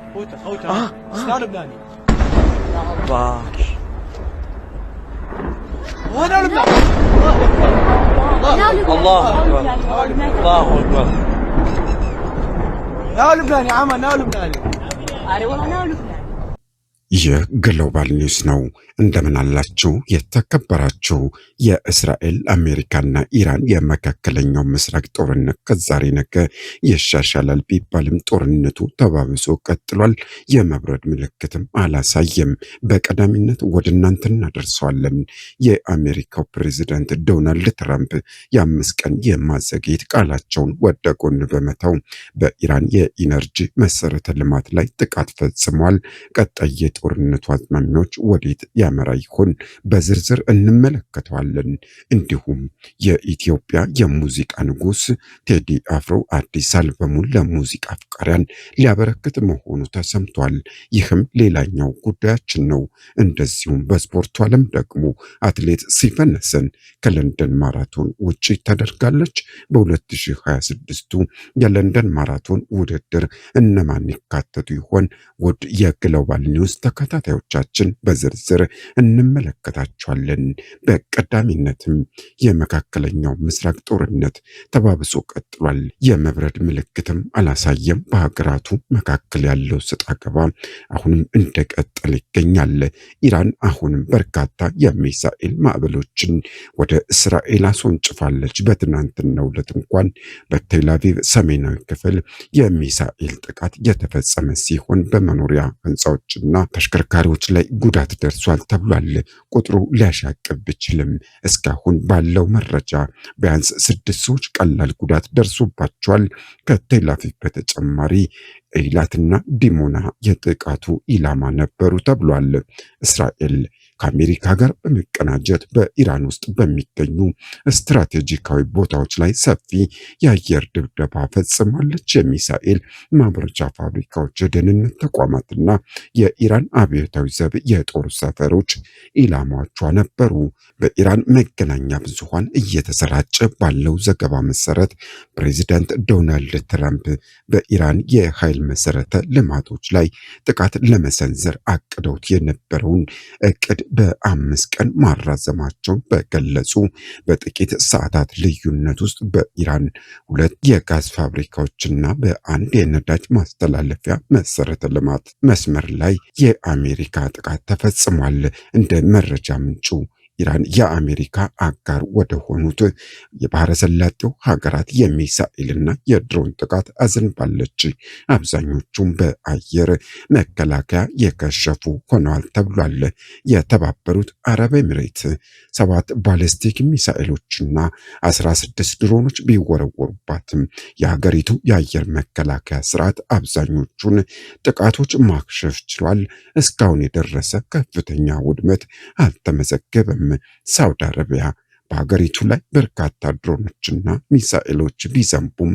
خوته شلون لبناني الله وانا لبناني الله اكبر الله اكبر يا لبناني عمل يا لبناني انا والله انا لبناني የግሎባል ኒውስ ነው። እንደምን አላችሁ የተከበራችሁ የእስራኤል አሜሪካና ኢራን የመካከለኛው ምስራቅ ጦርነት ከዛሬ ነገ ይሻሻላል ቢባልም ጦርነቱ ተባብሶ ቀጥሏል። የመብረድ ምልክትም አላሳየም። በቀዳሚነት ወደ እናንተ እናደርሰዋለን። የአሜሪካው ፕሬዝዳንት ዶናልድ ትራምፕ የ5 ቀን የማዘግየት ቃላቸውን ወደ ጎን በመተው በኢራን የኢነርጂ መሰረተ ልማት ላይ ጥቃት ፈጽሟል። ቀጣይ ጦርነቱ አዝማሚያዎች ወዴት ያመራ ይሆን? በዝርዝር እንመለከተዋለን። እንዲሁም የኢትዮጵያ የሙዚቃ ንጉስ ቴዲ አፍሮ አዲስ አልበሙን ለሙዚቃ አፍቃሪያን ሊያበረክት መሆኑ ተሰምቷል። ይህም ሌላኛው ጉዳያችን ነው። እንደዚሁም በስፖርቱ ዓለም ደግሞ አትሌት ሲፈነሰን ከለንደን ማራቶን ውጪ ተደርጋለች። በ2026ቱ የለንደን ማራቶን ውድድር እነማን ይካተቱ ይሆን? ውድ የግሎባል ኒውስ ተከታታዮቻችን በዝርዝር እንመለከታቸዋለን። በቀዳሚነትም የመካከለኛው ምስራቅ ጦርነት ተባብሶ ቀጥሏል። የመብረድ ምልክትም አላሳየም። በሀገራቱ መካከል ያለው ሰጣ ገባ አሁንም እንደቀጠለ ይገኛል። ኢራን አሁንም በርካታ የሚሳኤል ማዕበሎችን ወደ እስራኤል አስወንጭፋለች። በትናንትናው ዕለት እንኳን በቴል አቪቭ ሰሜናዊ ክፍል የሚሳኤል ጥቃት የተፈጸመ ሲሆን በመኖሪያ ህንፃዎችና ተሽከርካሪዎች ላይ ጉዳት ደርሷል ተብሏል። ቁጥሩ ሊያሻቅብ ቢችልም እስካሁን ባለው መረጃ ቢያንስ 6 ሰዎች ቀላል ጉዳት ደርሶባቸዋል። ከቴል አቪቭ በተጨማሪ ኤይላትና ዲሞና የጥቃቱ ኢላማ ነበሩ ተብሏል። እስራኤል ከአሜሪካ ጋር በመቀናጀት በኢራን ውስጥ በሚገኙ ስትራቴጂካዊ ቦታዎች ላይ ሰፊ የአየር ድብደባ ፈጽማለች። የሚሳኤል ማምረቻ ፋብሪካዎች፣ የደህንነት ተቋማትና የኢራን አብዮታዊ ዘብ የጦር ሰፈሮች ኢላማዎቿ ነበሩ። በኢራን መገናኛ ብዙሃን እየተሰራጨ ባለው ዘገባ መሰረት ፕሬዚዳንት ዶናልድ ትራምፕ በኢራን የኃይል መሰረተ ልማቶች ላይ ጥቃት ለመሰንዘር አቅደውት የነበረውን እቅድ በ5 ቀን ማራዘማቸውን በገለጹ በጥቂት ሰዓታት ልዩነት ውስጥ በኢራን 2 የጋዝ ፋብሪካዎችና በአንድ የነዳጅ ማስተላለፊያ መሰረተ ልማት መስመር ላይ የአሜሪካ ጥቃት ተፈጽሟል። እንደ መረጃ ምንጩ ኢራን የአሜሪካ አጋር ወደ ሆኑት የባህረ ሰላጤው ሀገራት የሚሳኤልና የድሮን ጥቃት አዝንባለች። አብዛኞቹም በአየር መከላከያ የከሸፉ ሆነዋል ተብሏል። የተባበሩት አረብ ኤሚሬት 7 ባሊስቲክ ሚሳኤሎችና 16 ድሮኖች ቢወረወሩባትም የሀገሪቱ የአየር መከላከያ ስርዓት አብዛኞቹን ጥቃቶች ማክሸፍ ችሏል። እስካሁን የደረሰ ከፍተኛ ውድመት አልተመዘገበም። ሳውዲ አረቢያ በሀገሪቱ ላይ በርካታ ድሮኖችና ሚሳኤሎች ቢዘንቡም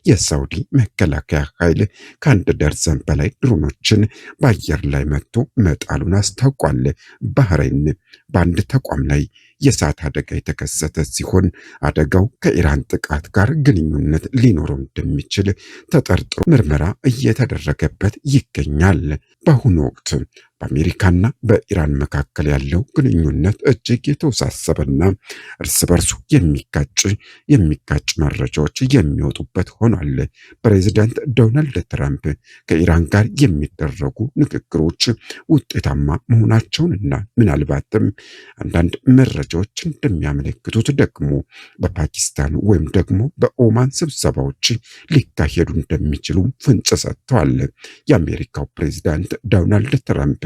የሳውዲ መከላከያ ኃይል ከ1 ደርዘን በላይ ድሮኖችን በአየር ላይ መጥቶ መጣሉን አስታውቋል። ባህሬን በአንድ ተቋም ላይ የእሳት አደጋ የተከሰተ ሲሆን አደጋው ከኢራን ጥቃት ጋር ግንኙነት ሊኖረው እንደሚችል ተጠርጥሮ ምርመራ እየተደረገበት ይገኛል። በአሁኑ ወቅት በአሜሪካና በኢራን መካከል ያለው ግንኙነት እጅግ የተወሳሰበና እርስ በርሱ የሚጋጭ መረጃዎች የሚወጡበት ሆኗል። ፕሬዚዳንት ዶናልድ ትራምፕ ከኢራን ጋር የሚደረጉ ንግግሮች ውጤታማ መሆናቸውንና ምናልባትም አንዳንድ መረጃዎች እንደሚያመለክቱት ደግሞ በፓኪስታን ወይም ደግሞ በኦማን ስብሰባዎች ሊካሄዱ እንደሚችሉ ፍንጭ ሰጥተዋል። የአሜሪካው ፕሬዚዳንት ዶናልድ ትራምፕ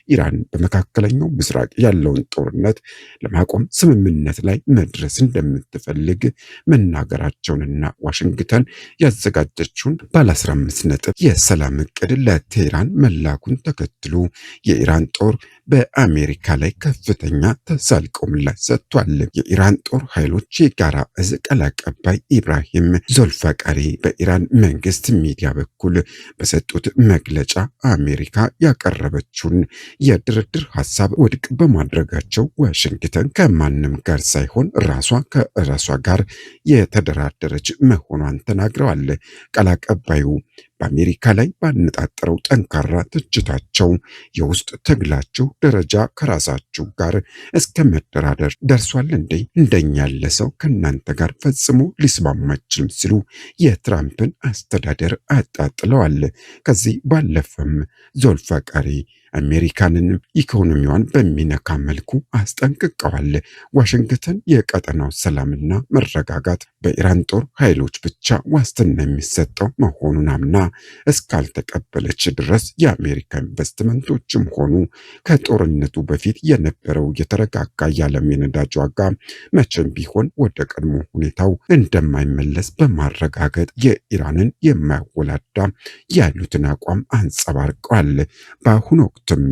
ኢራን በመካከለኛው ምስራቅ ያለውን ጦርነት ለማቆም ስምምነት ላይ መድረስ እንደምትፈልግ መናገራቸውንና ዋሽንግተን ያዘጋጀችውን ባለ 15 ነጥብ የሰላም እቅድ ለቴህራን መላኩን ተከትሎ የኢራን ጦር በአሜሪካ ላይ ከፍተኛ ተሳልቆ ምላሽ ሰጥቷል። የኢራን ጦር ኃይሎች የጋራ እዝ ቃል አቀባይ ኢብራሂም ዞልፋቃሪ በኢራን መንግስት ሚዲያ በኩል በሰጡት መግለጫ አሜሪካ ያቀረበችውን የድርድር ሐሳብ ውድቅ በማድረጋቸው ዋሽንግተን ከማንም ጋር ሳይሆን ከራሷ ጋር የተደራደረች መሆኗን ተናግረዋል። ቃል አቀባዩ በአሜሪካ ላይ ባነጣጠረው ጠንካራ ትችታቸው የውስጥ ትግላችሁ ደረጃ ከራሳችሁ ጋር እስከ መደራደር ደርሷል እንዴ? እንደኛ ያለ ሰው ከእናንተ ጋር ፈጽሞ ሊስማማ አይችልም ሲሉ የትራምፕን አስተዳደር አጣጥለዋል። ከዚህ ባለፈም ዞልፋቃሪ አሜሪካንንም ኢኮኖሚዋን በሚነካ መልኩ አስጠንቅቀዋል። ዋሽንግተን የቀጠናው ሰላምና መረጋጋት በኢራን ጦር ኃይሎች ብቻ ዋስትና የሚሰጠው መሆኑን አምና እስካልተቀበለች ድረስ የአሜሪካ ኢንቨስትመንቶችም ሆኑ ከጦርነቱ በፊት የነበረው የተረጋጋ የዓለም የነዳጅ ዋጋ መቼም ቢሆን ወደ ቀድሞ ሁኔታው እንደማይመለስ በማረጋገጥ የኢራንን የማያወላዳ ያሉትን አቋም አንጸባርቀዋል። በአሁኑ ወቅትም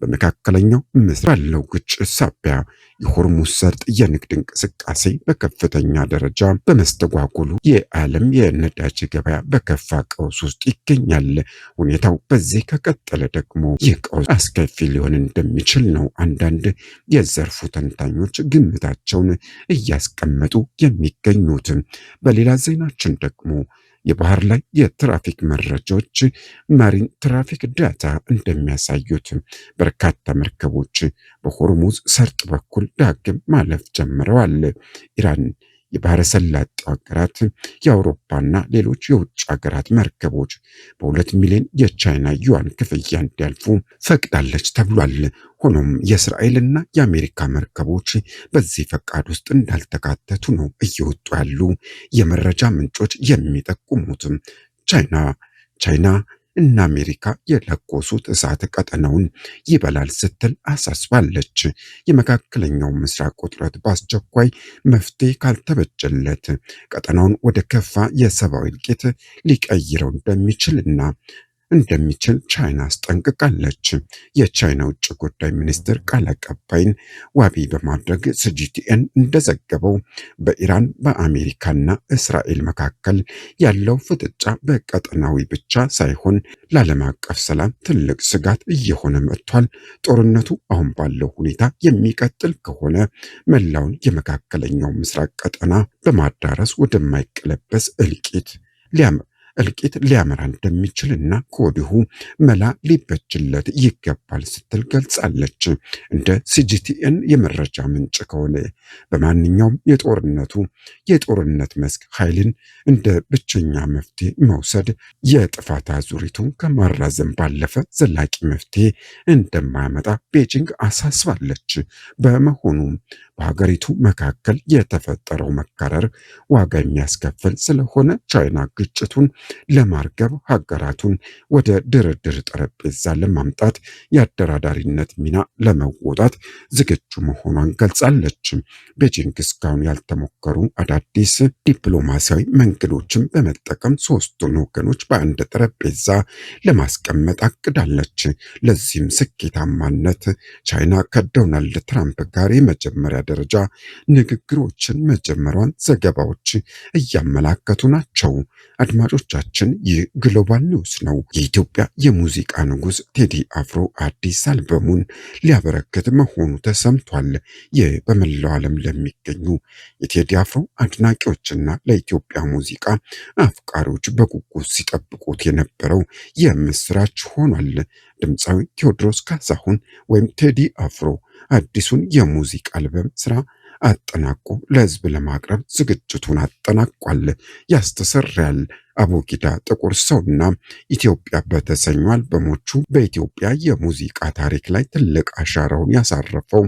በመካከለኛው ምስራቅ ባለው ግጭት ሳቢያ የሆርሙዝ ሰርጥ የንግድ እንቅስቃሴ በከፍተኛ ደረጃ በመስተጓጎሉ የዓለም የነዳጅ ገበያ በከፋ ቀውስ ውስጥ ይገኛል። ሁኔታው በዚህ ከቀጠለ ደግሞ ይህ ቀውስ አስከፊ ሊሆን እንደሚችል ነው አንዳንድ የዘርፉ ተንታኞች ግምታቸውን እያስቀመጡ የሚገኙት። በሌላ ዜናችን ደግሞ የባህር ላይ የትራፊክ መረጃዎች ማሪን ትራፊክ ዳታ እንደሚያሳዩት በርካታ መርከቦች በሆርሙዝ ሰርጥ በኩል ዳግም ማለፍ ጀምረዋል። ኢራን የባህረ ሰላጤው ሀገራት የአውሮፓና ሌሎች የውጭ ሀገራት መርከቦች በ2 ሚሊዮን የቻይና ዩዋን ክፍያ እንዲያልፉ ፈቅዳለች ተብሏል። ሆኖም የእስራኤልና የአሜሪካ መርከቦች በዚህ ፈቃድ ውስጥ እንዳልተካተቱ ነው እየወጡ ያሉ የመረጃ ምንጮች የሚጠቁሙት። ቻይና እና አሜሪካ የለኮሱት እሳት ቀጠናውን ይበላል ስትል አሳስባለች። የመካከለኛው ምስራቅ ውጥረት በአስቸኳይ መፍትሄ ካልተበጀለት ቀጠናውን ወደ ከፋ የሰብአዊ እልቂት ሊቀይረው እንደሚችል ቻይና አስጠንቅቃለች። የቻይና ውጭ ጉዳይ ሚኒስትር ቃል አቀባይን ዋቢ በማድረግ ሲጂቲኤን እንደዘገበው በኢራን በአሜሪካና እስራኤል መካከል ያለው ፍጥጫ በቀጠናዊ ብቻ ሳይሆን ለዓለም አቀፍ ሰላም ትልቅ ስጋት እየሆነ መጥቷል። ጦርነቱ አሁን ባለው ሁኔታ የሚቀጥል ከሆነ መላውን የመካከለኛው ምስራቅ ቀጠና በማዳረስ ወደማይቀለበስ እልቂት ሊያመራ እንደሚችልና ከወዲሁ መላ ሊበጅለት ይገባል ስትል ገልጻለች። እንደ ሲጂቲኤን የመረጃ ምንጭ ከሆነ በማንኛውም የጦርነት መስክ ኃይልን እንደ ብቸኛ መፍትሄ መውሰድ የጥፋት አዙሪቱን ከማራዘም ባለፈ ዘላቂ መፍትሄ እንደማያመጣ ቤጂንግ አሳስባለች። በመሆኑም በሀገሪቱ መካከል የተፈጠረው መካረር ዋጋ የሚያስከፍል ስለሆነ ቻይና ግጭቱን ለማርገብ ሀገራቱን ወደ ድርድር ጠረጴዛ ለማምጣት የአደራዳሪነት ሚና ለመወጣት ዝግጁ መሆኗን ገልጻለች። ቤጂንግ እስካሁን ያልተሞከሩ አዳዲስ ዲፕሎማሲያዊ መንገዶችን በመጠቀም ሶስቱን ወገኖች በአንድ ጠረጴዛ ለማስቀመጥ አቅዳለች። ለዚህም ስኬታማነት ቻይና ከዶናልድ ትራምፕ ጋር የመጀመሪያ ደረጃ ንግግሮችን መጀመሯን ዘገባዎች እያመላከቱ ናቸው። አድማጮቻችን፣ ይህ ግሎባል ኒውስ ነው። የኢትዮጵያ የሙዚቃ ንጉሥ ቴዲ አፍሮ አዲስ አልበሙን ሊያበረክት መሆኑ ተሰምቷል። ይህ በመላው ዓለም ለሚገኙ የቴዲ አፍሮ አድናቂዎችና ለኢትዮጵያ ሙዚቃ አፍቃሪዎች በጉጉት ሲጠብቁት የነበረው የምስራች ሆኗል። ድምፃዊ ቴዎድሮስ ካሳሁን ወይም ቴዲ አፍሮ አዲሱን የሙዚቃ አልበም ስራ አጠናቆ ለህዝብ ለማቅረብ ዝግጅቱን አጠናቋል። ያስተሰርያል አቡጊዳ፣ ጥቁር ሰውና ኢትዮጵያ በተሰኙ አልበሞቹ በኢትዮጵያ የሙዚቃ ታሪክ ላይ ትልቅ አሻራውን ያሳረፈው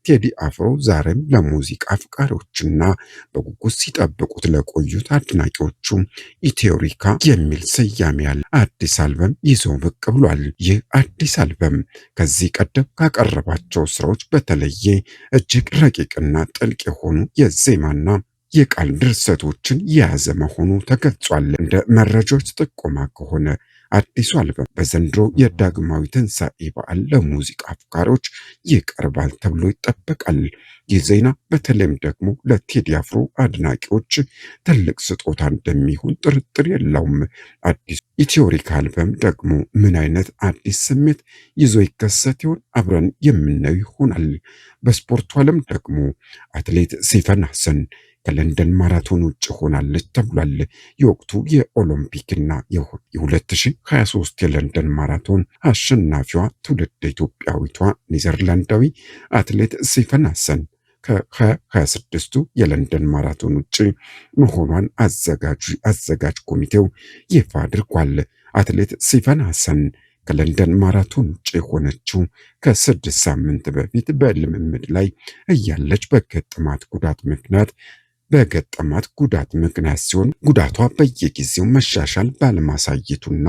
ቴዲ አፍሮ ዛሬም ለሙዚቃ አፍቃሪዎችና በጉጉት ሲጠብቁት ለቆዩት አድናቂዎቹ ኢትዮሪካ የሚል ስያሜ ያለ አዲስ አልበም ይዞ ብቅ ብሏል። ይህ አዲስ አልበም ከዚህ ቀደም ካቀረባቸው ስራዎች በተለየ እጅግ ረቂቅና ጥልቅ የሆኑ የዜማና የቃል ድርሰቶችን የያዘ መሆኑ ተገልጿል። እንደ መረጃዎች ጥቆማ ከሆነ አዲሱ አልበም በዘንድሮ የዳግማዊ ትንሣኤ በዓል ለሙዚቃ አፍቃሪዎች ይቀርባል ተብሎ ይጠበቃል። ይህ ዜና በተለይም ደግሞ ለቴዲ አፍሮ አድናቂዎች ትልቅ ስጦታ እንደሚሆን ጥርጥር የለውም። አዲሱ ኢትዮሪካ አልበም ደግሞ ምን አይነት አዲስ ስሜት ይዞ ይከሰት ይሆን? አብረን የምናየው ይሆናል። በስፖርቱ ዓለም ደግሞ አትሌት ሰይፈን ሐሰን ከለንደን ማራቶን ውጭ ሆናለች ተብሏል። የወቅቱ የኦሎምፒክና የ2023 የለንደን ማራቶን አሸናፊዋ ትውልድ ኢትዮጵያዊቷ ኔዘርላንዳዊ አትሌት ሲፈን ሀሰን ከ2026ቱ የለንደን ማራቶን ውጭ መሆኗን አዘጋጅ ኮሚቴው ይፋ አድርጓል። አትሌት ሲፈን ሀሰን ከለንደን ማራቶን ውጭ የሆነችው ከ6 ሳምንት በፊት በልምምድ ላይ እያለች በገጠማት ጉዳት ምክንያት ሲሆን ጉዳቷ በየጊዜው መሻሻል ባለማሳየቱና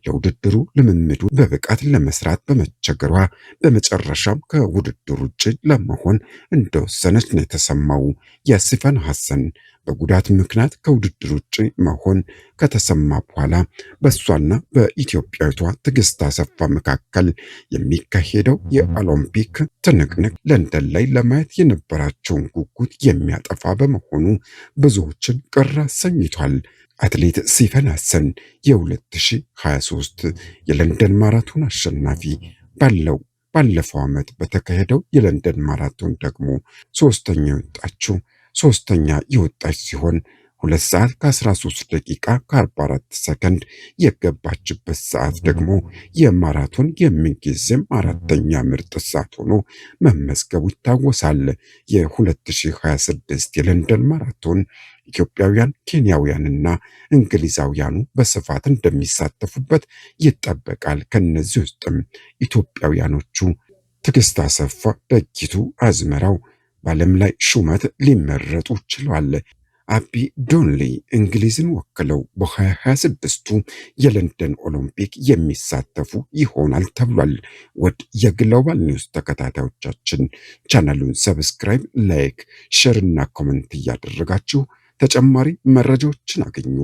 ለውድድሩ ልምምዱ በብቃት ለመስራት በመቸገሯ በመጨረሻም ከውድድሩ ውጭ ለመሆን እንደወሰነች ነው የተሰማው። የሲፈን ሀሰን በጉዳት ምክንያት ከውድድር ውጭ መሆን ከተሰማ በኋላ በእሷና በኢትዮጵያዊቷ ትዕግስት አሰፋ መካከል የሚካሄደው የኦሎምፒክ ትንቅንቅ ለንደን ላይ ለማየት የነበራቸውን ጉጉት የሚያጠፋ በመሆኑ ብዙዎችን ቅር አሰኝቷል። አትሌት ሲፈን ሀሰን የ2023 የለንደን ማራቶን አሸናፊ ባለፈው ዓመት በተካሄደው የለንደን ማራቶን ደግሞ ሶስተኛ የወጣች ሲሆን 2 ሰዓት ከ13 ደቂቃ ከ44 ሰከንድ የገባችበት ሰዓት ደግሞ የማራቶን የምንጊዜም 4ኛ ምርጥ ሰዓት ሆኖ መመዝገቡ ይታወሳል። የ2026 የለንደን ማራቶን ኢትዮጵያውያን፣ ኬንያውያንና እንግሊዛውያኑ በስፋት እንደሚሳተፉበት ይጠበቃል። ከነዚህ ውስጥም ኢትዮጵያውያኖቹ ትዕግስት አሰፋ፣ በጊቱ አዝመራው በዓለም ላይ ሹመት ሊመረጡ ችለዋል። አቢ ዶንሊ እንግሊዝን ወክለው በ2026ቱ የለንደን ኦሎምፒክ የሚሳተፉ ይሆናል ተብሏል። ወድ የግሎባል ኒውስ ተከታታዮቻችን ቻናሉን ሰብስክራይብ፣ ላይክ፣ ሼር እና ኮሜንት እያደረጋችሁ ተጨማሪ መረጃዎችን አገኙ።